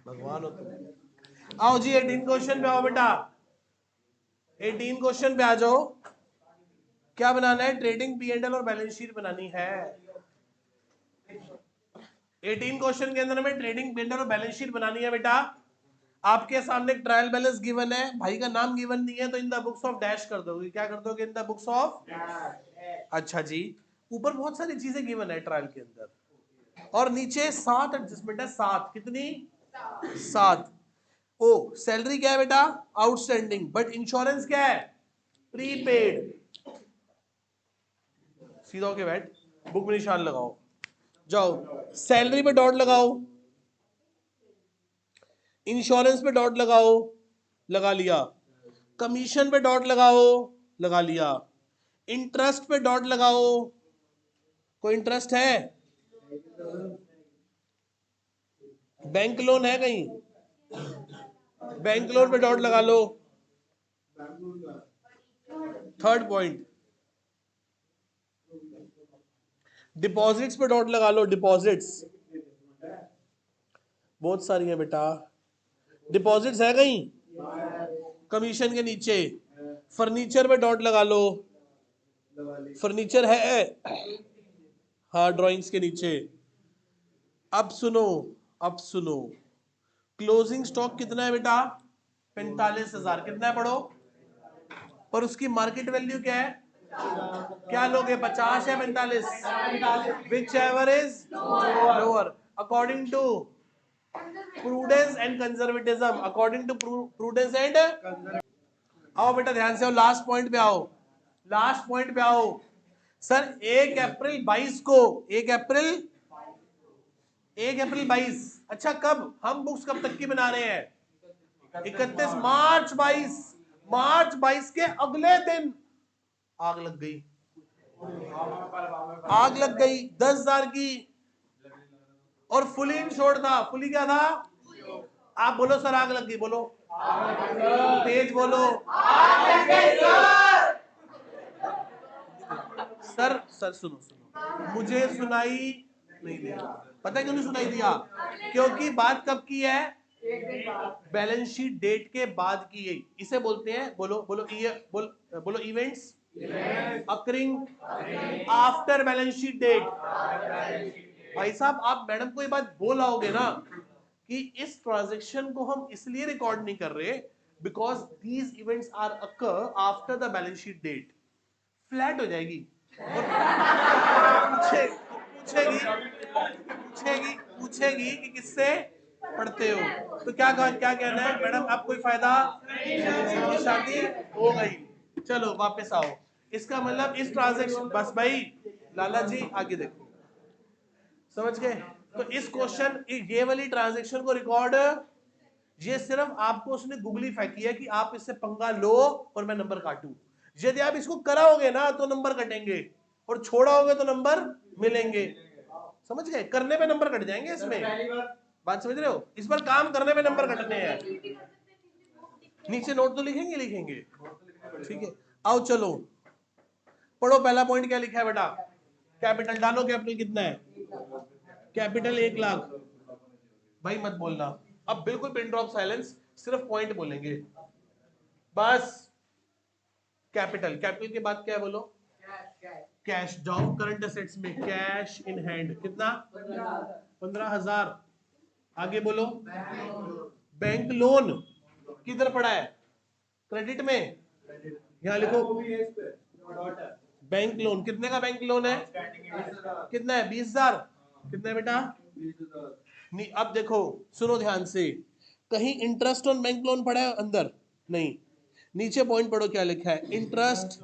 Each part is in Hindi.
भगवान हो तुम। आओ जी 18 क्वेश्चन पे आओ बेटा, 18 क्वेश्चन पे आ जाओ। क्या बनाना है? ट्रेडिंग पी एंड एल और बैलेंस शीट बनानी है। 18 क्वेश्चन के अंदर में ट्रेडिंग पी एंड एल और बैलेंस शीट बनानी है बेटा। आपके सामने एक ट्रायल बैलेंस गिवन है, भाई का नाम गिवन नहीं है तो in the books of dash कर दोगे। क्या कर दोगे? In the books of. अच्छा जी, ऊपर बहुत सारी चीजें गिवन है ट्रायल के अंदर, और नीचे 7 एडजस्टमेंट है। 7 कितनी? 7। ओ सैलरी क्या है बेटा? आउटस्टैंडिंग। बट इंश्योरेंस क्या है? प्रीपेड। सीधा होके बैठ, बुक में निशान लगाओ। जाओ सैलरी पे डॉट लगाओ, इंश्योरेंस पे डॉट लगाओ, लगा लिया। कमीशन पे डॉट लगाओ, लगा लिया। इंटरेस्ट पे डॉट लगाओ, कोई इंटरेस्ट है? बैंक लोन है कहीं? बैंक लोन पे डॉट लगा लो। थर्ड पॉइंट, डिपॉजिट्स पे डॉट लगा लो। डिपॉजिट्स बहुत सारी है बेटा, डिपॉजिट्स है कहीं? कमीशन के नीचे। फर्नीचर पे डॉट लगा लो, फर्नीचर है? हाँ, ड्राइंग्स के नीचे। अब सुनो, अब सुनो, क्लोजिंग स्टॉक कितना है बेटा? 45,000। कितना है पढ़ो? और उसकी मार्केट वैल्यू क्या है? क्या लोगे, 50 या 45? Whichever is lower according to prudence and conservatism. According to prudence and. आओ बेटा ध्यान से आओ, लास्ट पॉइंट पे आओ, लास्ट पॉइंट पे आओ। सर 1 अप्रैल 22 को, 1 अप्रैल 22। अच्छा कब? हम बुक्स कब तक की बना रहे हैं? 31 मार्च 22। मार्च 22 के अगले दिन आग लग गई, आग लग गई 10,000 की, और फुली इंश्योर्ड था। फुली क्या था? आप बोलो सर, आग लग गई। बोलो तेज बोलो। सर सर सुनो सुनो, मुझे सुनाई नहीं दिया। पता है क्यों नहीं सुनाई दिया? क्योंकि बात कब की है? बैलेंस शीट डेट के बाद की गई। इसे बोलते हैं, बोलो बोलो बोलो events occurring after balance sheet date. भाई साहब आप मैडम को ये बात बोल आओगे ना कि इस ट्रांजैक्शन को हम इसलिए रिकॉर्ड नहीं कर रहे because these events are occur after the balance sheet date. Flat हो जाएगी और पूछेगी पूछेगी पूछेगी कि किससे पढ़ते हो। तो क्या क्या कहना है मैडम? आप कोई फायदा नहीं, शादी हो गई, चलो वापस आओ। इसका मतलब इस ट्रांजैक्शन, बस भाई लाला जी आगे देखो, समझ गए? तो इस क्वेश्चन, ये वाली ट्रांजैक्शन को रिकॉर्ड, ये सिर्फ आपको उसने गूगली फेंकी है कि आप इससे पंगा लो और मैं नंबर काटूं। यदि आप इसको कराओगे ना तो नंबर कटेंगे, और छोड़ाओगे तो नंबर मिलेंगे। समझ गए? करने पे नंबर कट जाएंगे इसमें। बात समझ रहे हो? इस पर काम करने पे नंबर कटने हैं। नीचे नोट तो लिखेंगे, लिखेंगे, ठीक है। आओ चलो पढ़ो, पहला पॉइंट क्या लिखा है बेटा? कैपिटल डालो। कैपिटल कितना है? कैपिटल 1,00,000। भाई मत बोलना, अब बिल्कुल पिन ड्रॉप साइलेंस, सिर्फ पॉइंट बोलेंगे बस। कैपिटल, कैपिटल के बाद क्या है बोलो? कैश। जाओ करंट एसेट्स में, कैश इन हैंड कितना? 15,000। आगे बोलो। बैंक लोन किधर पड़ा है? क्रेडिट में, यहां लिखो बैंक लोन। कितने का बैंक लोन है? कितना है? 20,000। कितना है बेटा? नहीं, अब देखो सुनो ध्यान से, कहीं इंटरेस्ट ऑन बैंक लोन पड़ा है अंदर? नहीं। नीचे पॉइंट पढ़ो क्या लिखा है? Interest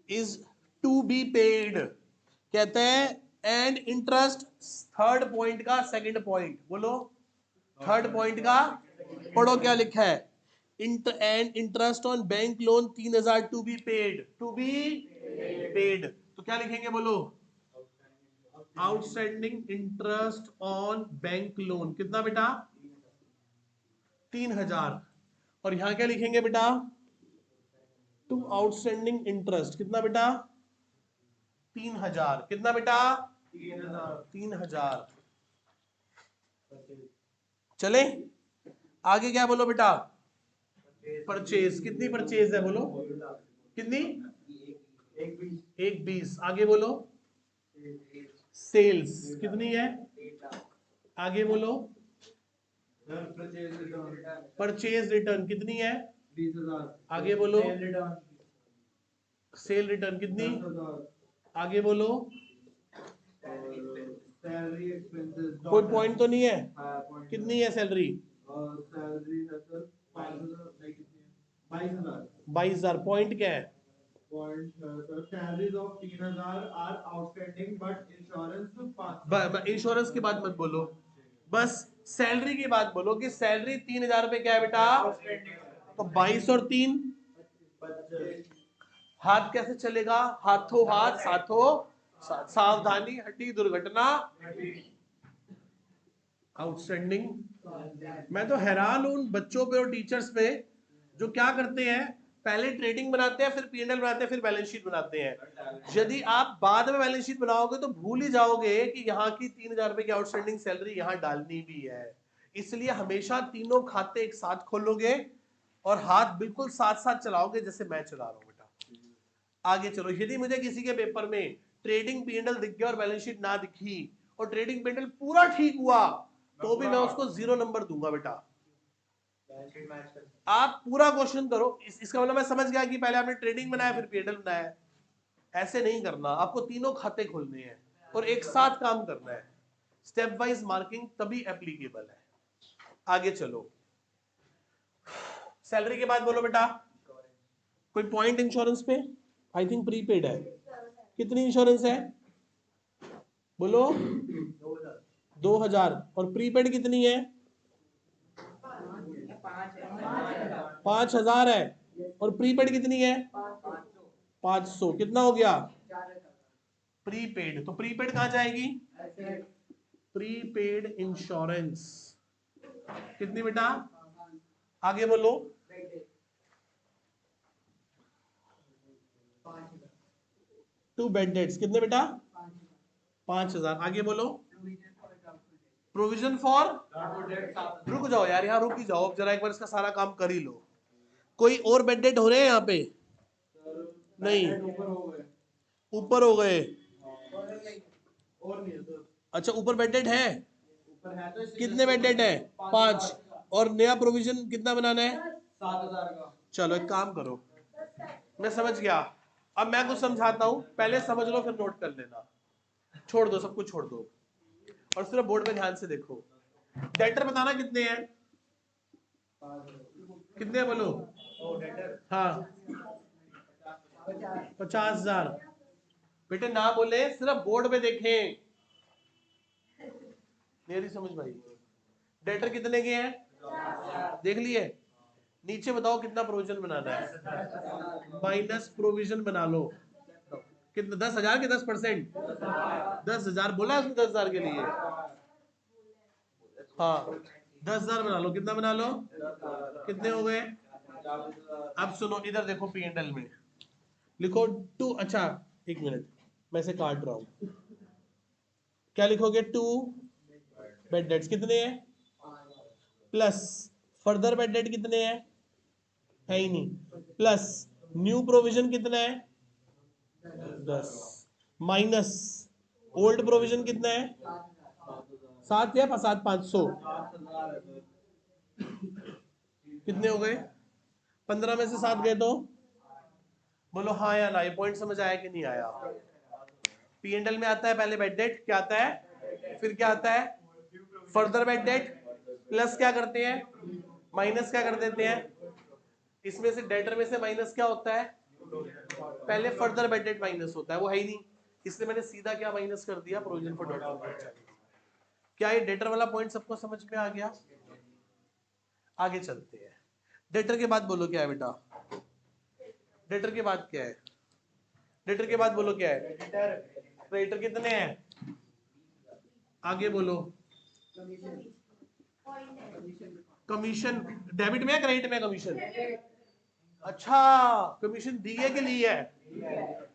is to be paid, कहते हैं, एंड इंटरेस्ट। थर्ड पॉइंट का सेकंड पॉइंट बोलो, थर्ड पॉइंट का पढ़ो क्या लिखा है? And interest on bank loan 3,000 to be paid, to be paid. तो क्या लिखेंगे बोलो? Outstanding interest on bank loan कितना बेटा? 3,000। और यहां क्या लिखेंगे बेटा? टू आउटस्टैंडिंग इंटरेस्ट कितना बेटा? 3,000। कितना बेटा? 3,000। चले आगे क्या बोलो बेटा, परचेज। कितनी परचेज है बोलो, कितनी, 120। आगे बोलो, सेल्स कितनी है, आगे बोलो, परचेज रिटर्न कितनी है, 20,000। आगे बोलो, सेल रिटर्न कितनी, आगे बोलो, सैलरी एक्सपेंसेस कोई पॉइंट तो नहीं है, कितनी है सैलरी, सैलरी 22,000। पॉइंट क्या है, point salaries of 3,000 are outstanding but insurance. Insurance की बात मत बोलो, बस सैलरी की बात बोलो कि सैलरी 3,000 रुपए क्या है बेटा, तो 22 और 3, हाथ कैसे चलेगा, हाथों हाथ साथों सावधानी हटी दुर्घटना आउटस्टैंडिंग। मैं तो हैरान हूं उन बच्चों पे और टीचर्स पे जो क्या करते हैं, पहले ट्रेडिंग बनाते हैं, फिर पीएनएल बनाते हैं, फिर बैलेंस शीट बनाते हैं। यदि आप बाद में बैलेंस शीट बनाओगे तो भूल ही जाओगे कि यहाँ की 3,000 रुपए की आउटस्टैंडिंग सैलरी यहाँ डालनी भी है। इसलिए हमेशा तीनों खाते एक साथ खोलोगे और हाथ बिल्कुल साथ साथ चलाओगे जैसे मैं चला रहा हूं बेटा। आगे चलो, यदि मुझे किसी के पेपर में ट्रेडिंग पीएनएल दिख गया और बैलेंस शीट ना दिखी और ट्रेडिंग पीएनएल पूरा ठीक हुआ तो भी मैं उसको 0 नंबर दूंगा बेटा। आप पूरा क्वेश्चन करो, इसका मतलब मैं समझ गया कि पहले आपने ट्रेडिंग बनाया फिर पीएनएल बनाया। ऐसे नहीं करना, आपको तीनों खाते खोलने हैं और एक साथ काम करना है। स्टेप वाइज मार्किंग तभी एप्लीकेबल है। आगे चलो, सैलरी के बाद बोलो बेटा, कोई पॉइंट इंश्योरेंस पे, आई थिंक प्रीपेड है। कितनी इंश्योरेंस है बोलो, 2,000। और प्रीपेड कितनी है, 5,000 है। और प्रीपेड कितनी है, 500। कितना हो गया, प्रीपेड। तो प्रीपेड कहां जाएगी, प्रीपेड इंश्योरेंस कितनी बेटा, आगे बोलो, 2 बेड डेट्स कितने बेटा, 5,000। आगे बोलो, प्रोविजन फॉर, रुक जाओ यार, यहाँ रुक ही जाओ जरा, एक बार इसका सारा काम कर ही लो। कोई और बेड डेट हो रहे हैं यहाँ पे, नहीं, ऊपर हो गए। अच्छा ऊपर बेड डेट है, कितने बेड डेट है, 5। और नया प्रोविजन कितना बनाना है, 7,000 का। चलो एक काम करो, मैं समझ गया। अब मैं कुछ समझाता हूं, पहले समझ लो फिर नोट कर लेना। छोड़ दो, सब कुछ छोड़ दो और सिर्फ बोर्ड पे ध्यान से देखो। डेटर बताना कितने हैं, कितने बोलो, हाँ 50,000। बेटे ना बोले, सिर्फ बोर्ड पे देखें। मेरी समझ भाई, डेटर कितने के हैं, देख लिए। नीचे बताओ कितना प्रोविजन बनाना है, माइनस प्रोविजन बना लो। कितना, 10,000 के 10%, 10,000 बोला उसने 10,000 के लिए, हाँ 10,000 बना लो। कितना बना लो, कितने हो गए। अब सुनो, इधर देखो पीएनएल में लिखो 2। अच्छा एक मिनट, मैं से काट रहा हूं, क्या लिखोगे, 2 बेड डेट्स कितने हैं, प्लस फर्दर बेड डेट कितने हैं, है ही नहीं, प्लस न्यू प्रोविजन कितना है, 10, माइनस ओल्ड प्रोविजन कितना है, 7 या 7, 500। कितने हो गए, 15 में से 7 गए तो बोलो हाँ या ना। ये पॉइंट समझ आया कि नहीं आया। पीएनएल में आता है पहले बेड डेट, क्या आता है, फिर क्या आता है, फर्दर बेड डेट, प्लस क्या करते हैं, माइनस क्या कर देते हैं। इसमें से डेटर में से माइनस क्या होता है, पहले फर्दर बेड डेट माइनस होता है, वो है ही नहीं, इसलिए मैंने सीधा क्या माइनस कर दिया, प्रोविजन फॉर डेटर। क्या ये डेटर वाला पॉइंट सबको समझ में आ गया। आगे चलते हैं, डेटर के बाद बोलो क्या है बेटा, डेटर के बाद क्या है, डेटर के बाद बोलो क्या है, क्रेडिटर कितने हैं, आगे बोलो, कमीशन। डेबिट में है क्रेडिट में, कमीशन। अच्छा कमीशन दिए के लिए है,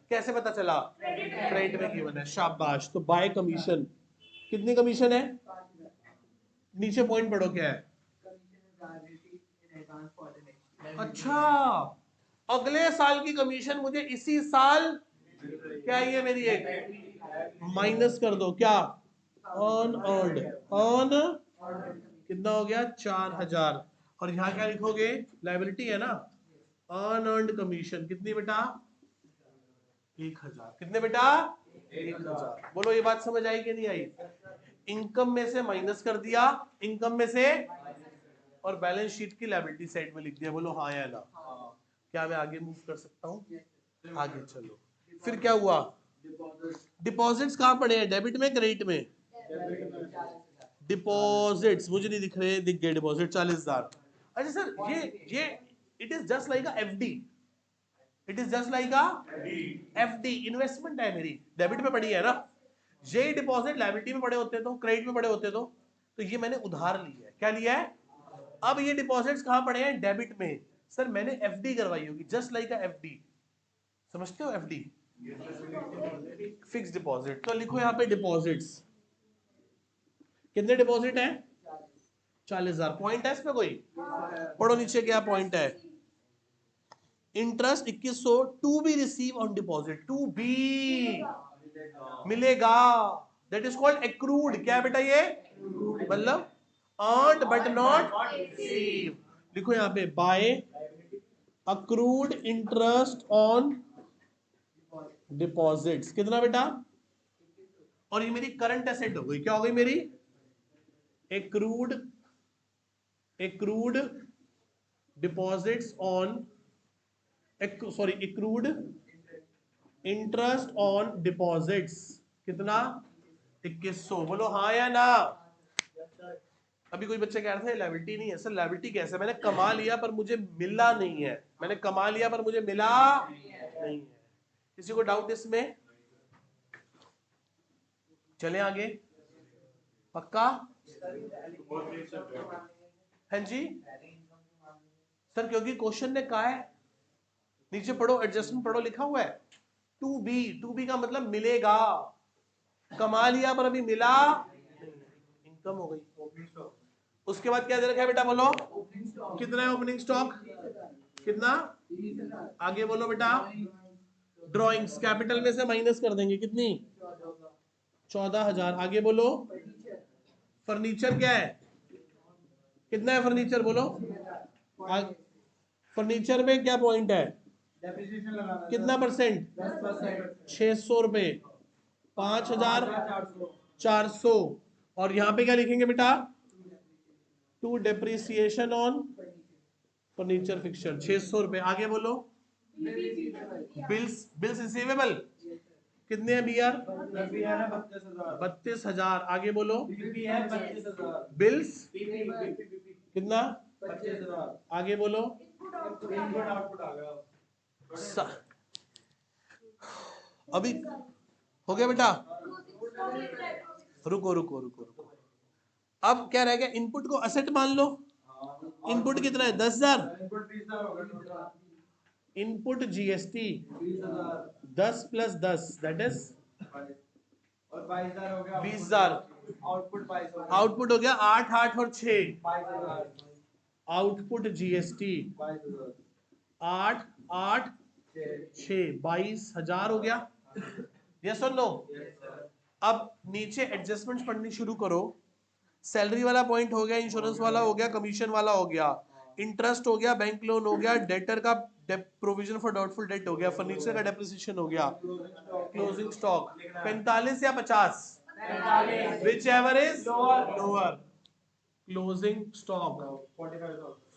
कैसे पता चला, क्रेडिट में गिवन है, शाबाश। तो बाय कमीशन, कितनी कमीशन है, नीचे पॉइंट पढ़ो क्या है। अच्छा, अगले साल की कमीशन मुझे इसी साल क्या ये मेरी एक माइनस कर दो क्या, अनअर्न्ड, अन कितना हो गया 4000, और यहाँ क्या लिखोगे, लायबिलिटी है ना, अनअर्न्ड कमीशन कितनी बेटा 1000, कितने बेटा 1000। बोलो ये बात समझ आई कि नहीं आई। इनकम में से माइनस कर दिया, इनकम में से, और बैलेंस शीट की लायबिलिटी साइड में लिख दिया। बोलो हाँ या ना। क्या मैं आगे मूव कर सकता हूँ, आगे चलो। फिर क्या हुआ, डिपॉजिट्स कहाँ पड़े हैं, डेबिट में क्रेडिट में, डिपॉजिट्स मुझे नहीं दिख रहे, दिख गए डिपॉजिट 40,000। अच्छा सर ये it is just like a FD, it is just like a FD, investment है मेरी, डेबिट में पड़ी है ना। ये डिपॉजिट लायबिलिटी में पड़े होते तो, क्रेडिट में पड़े होते तो ये मैंने उधार लिया है, क्या लिया है। अब ये डिपॉजिट्स कहां पड़े हैं, डेबिट में। सर मैंने एफडी करवाई होगी, जस्ट लाइक अ एफडी, समझते हो एफडी, फिक्स डिपॉजिट। तो लिखो यहाँ पे डिपॉजिट्स, कितने डिपॉजिट है 40,000। पॉइंट है इसमें कोई, पढ़ो नीचे क्या पॉइंट है। Interest 2100 to be receive on deposit, to be मिलेगा, दैट इज कॉल्ड एक्रूड। क्या बेटा ये, मतलब अर्न्ड बट नॉट रिसीव। लिखो यहाँ पे by accrued interest on deposits, कितना बेटा, और ये मेरी करंट एसेट हो गई, क्या हो गई मेरी, accrued, accrued deposits on, sorry accrued interest on deposits, कितना 2100। बोलो हाँ या ना। अभी कोई बच्चे कह रहे थे लायबिलिटी नहीं है। सर लायबिलिटी कैसे, मैंने कमा लिया पर मुझे मिला नहीं है, मैंने कमा लिया पर मुझे मिला नहीं है। किसी को डाउट इसमें, चले आगे, पक्का। हाँ जी सर, क्योंकि क्वेश्चन ने कहा है, नीचे पढ़ो एडजस्टमेंट पढ़ो, लिखा हुआ है टू बी, टू बी का मतलब मिलेगा, कमा लिया पर अभी मिला, इनकम हो गई। उसके बाद क्या दे रखा है बेटा, बोलो कितना है ओपनिंग स्टॉक, कितना, आगे बोलो बेटा, ड्रॉइंग्स कैपिटल में से माइनस कर देंगे, कितनी 14,000। आगे बोलो, फर्नीचर क्या है, कितना है फर्नीचर, बोलो फर्नीचर में क्या पॉइंट है, कितना परसेंट 600 रुपए, 5,400। और यहाँ पे क्या लिखेंगे बेटा, to depreciation on furniture fixture 600 रुपए। आगे बोलो, बिल्स, बिल्स रिसीवेबल कितने हैं बीआर, 32,000। आगे बोलो, बिल्स कितना, आगे बोलो, अभी हो गया बेटा, रुको रुको रुको रुको, अब क्या रह गया, इनपुट को असेट मान लो। इनपुट कितना है 10,000, input GST 10 + 10 that is 20,000, output हो गया 8 8 और 6, आउटपुट जीएसटी 8 8 6 22,000 हो गया, यस और नो। अब नीचे एडजस्टमेंट्स पढ़नी शुरू करो। सैलरी वाला पॉइंट हो गया, इंश्योरेंस वाला हो गया, कमीशन वाला हो गया, इंटरेस्ट हो गया, बैंक लोन हो गया, डेटर का प्रोविजन फॉर डाउटफुल डेट हो गया, फर्नीचर का डेप्रिसिएशन हो गया, क्लोजिंग स्टॉक 45 या 50, which ever is lower, closing stock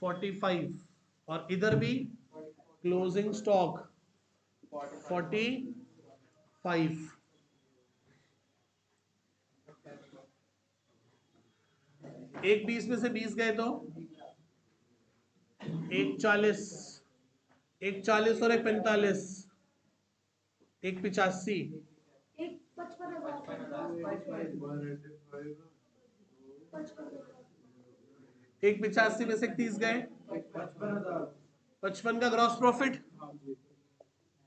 45, और इधर भी क्लोजिंग स्टॉक 45। एक 20 में से 20 गए तो एक 40, एक 40 और एक 45, एक 85, एक 85 में से 30 गए 55 का gross profit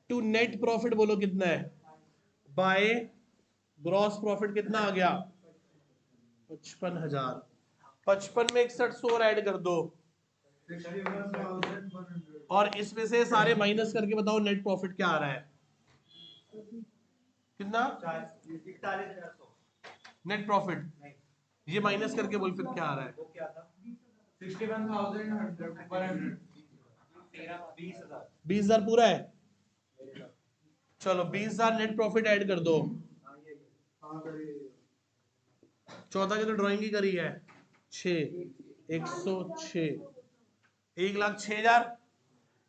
to net profit, बोलो कितना है, बाय ग्रॉस प्रॉफिट कितना आ गया 55,000। 55 में 61 और ऐड कर दो, और इसमें से सारे माइनस करके बताओ नेट प्रॉफिट क्या आ रहा है, कितना? 41,100 नेट प्रॉफिट। ये माइनस करके बोल फिर क्या आ रहा है? 20,000 पूरा है। चलो 20,000 नेट प्रॉफिट ऐड कर दो। 14 की तो ड्राइंग ही करी है। 6 106 1,06,000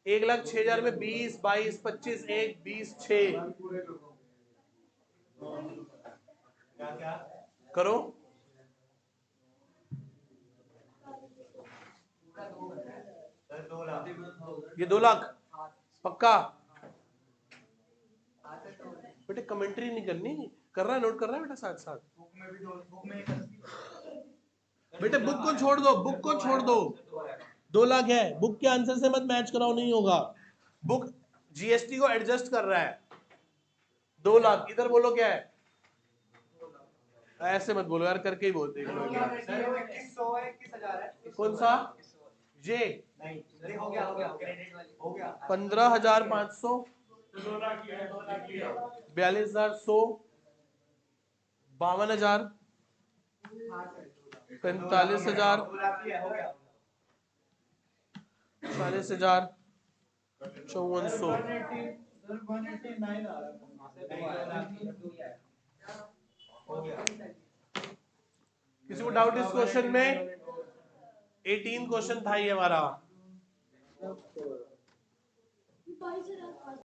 1,06,000 में 20 22 25 1 20 6 क्या करो, ये 2 लाख पक्का। बेटे कमेंट्री नहीं करनी, कर रहा है, नोट कर रहा है बेटा साथ साथ। बेटे बुक को छोड़ दो, बुक को छोड़ दो। 2 लाख है, बुक के आंसर से मत मैच कराओ, नहीं होगा। बुक जीएसटी को एडजस्ट कर रहा है। 2 लाख इधर बोलो क्या है, ऐसे मत बोलो यार, करके ही बोल देख लो। कौन सा ये? हो गया 15,500 42,100 52,000 45,000 40,000 5400। किसी को डाउट इस क्वेश्चन में? 18 क्वेश्चन था ये हमारा।